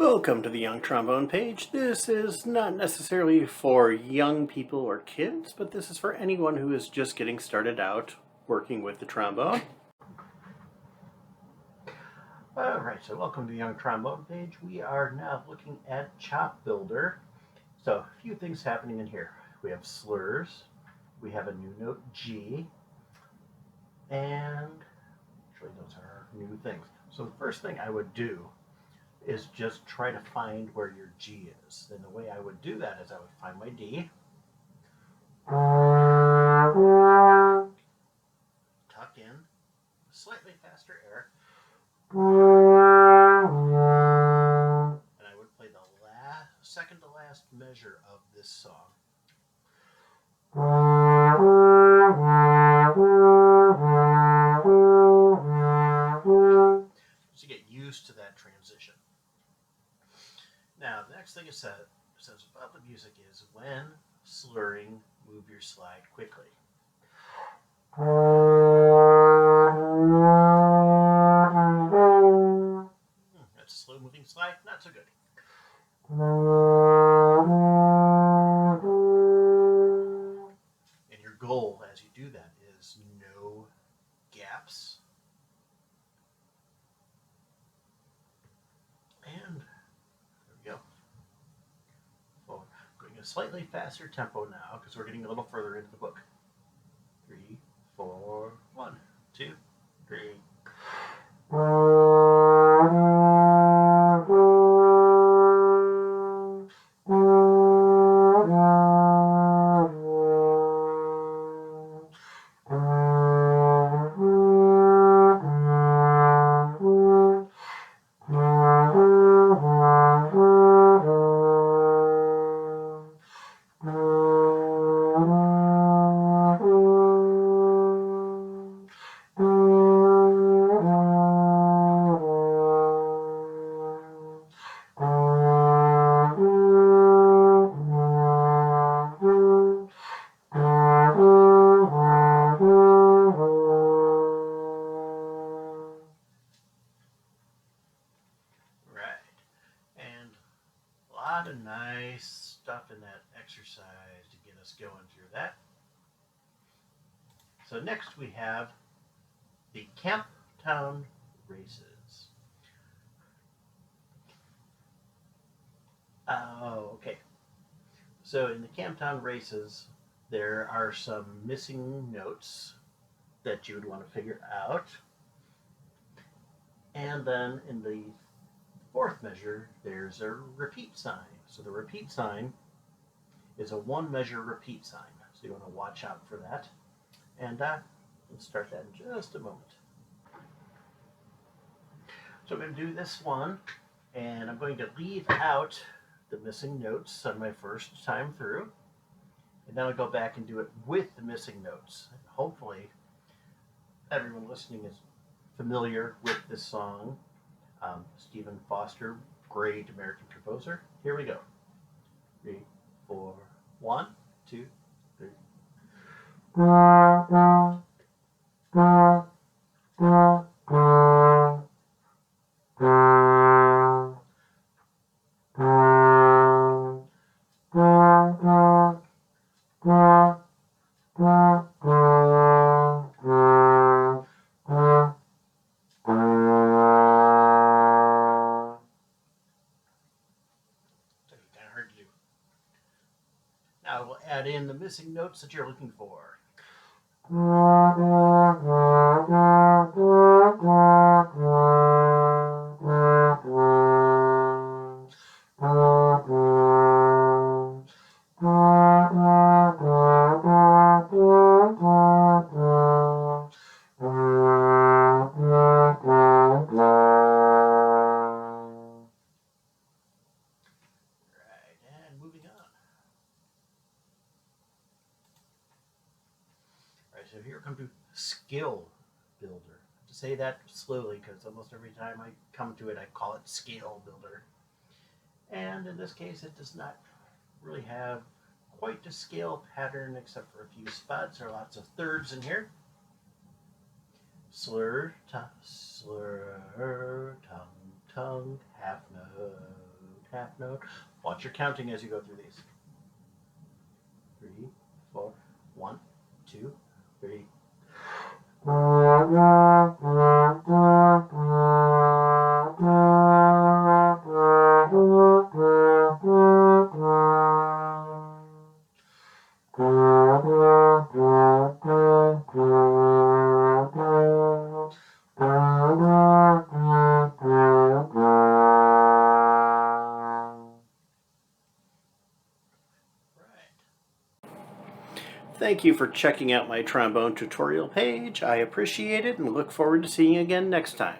Welcome to the Young Trombone page. This is not necessarily for young people or kids, but this is for anyone who is just getting started out working with the trombone. Alright, so welcome to the Young Trombone page. We are now looking at Chop Builder. So a few things happening in here. We have slurs, we have a new note G, and actually those are new things. So the first thing I would do is just try to find where your G is. And the way I would do that is I would find my D, tuck in, slightly faster air, and I would play the second to last measure of this song. So you get used to that transition. Now, the next thing it says about the music is when slurring, move your slide quickly. That's a slow moving slide, not so good. And your goal as you do that is no gaps. And there we go. Well, going a slightly faster tempo now because we're getting a little further into the book. 3, 4, 1, 2, 3. A lot of nice stuff in that exercise to get us going through that. So next we have the Camptown Races. Oh, okay. So in the Camptown Races, there are some missing notes that you would want to figure out. And then in the fourth measure, there's a repeat sign. So the repeat sign is a one measure repeat sign. So you want to watch out for that. And we'll start that in just a moment. So I'm going to do this one, and I'm going to leave out the missing notes on my first time through. And then I'll go back and do it with the missing notes. And hopefully everyone listening is familiar with this song. Stephen Foster, great American composer. Here we go. 3, 4, 1, 2, 3. Now we'll add in the missing notes that you're looking for. So here we come to Skill Builder. I have to say that slowly because almost every time I come to it, I call it Scale Builder. And in this case, it does not really have quite a scale pattern except for a few spots. There are lots of thirds in here. Slur, tongue, half note. half note. Watch your counting as you go through these. 3, 4, 1, 2, 3. Thank you for checking out my trombone tutorial page. I appreciate it and look forward to seeing you again next time.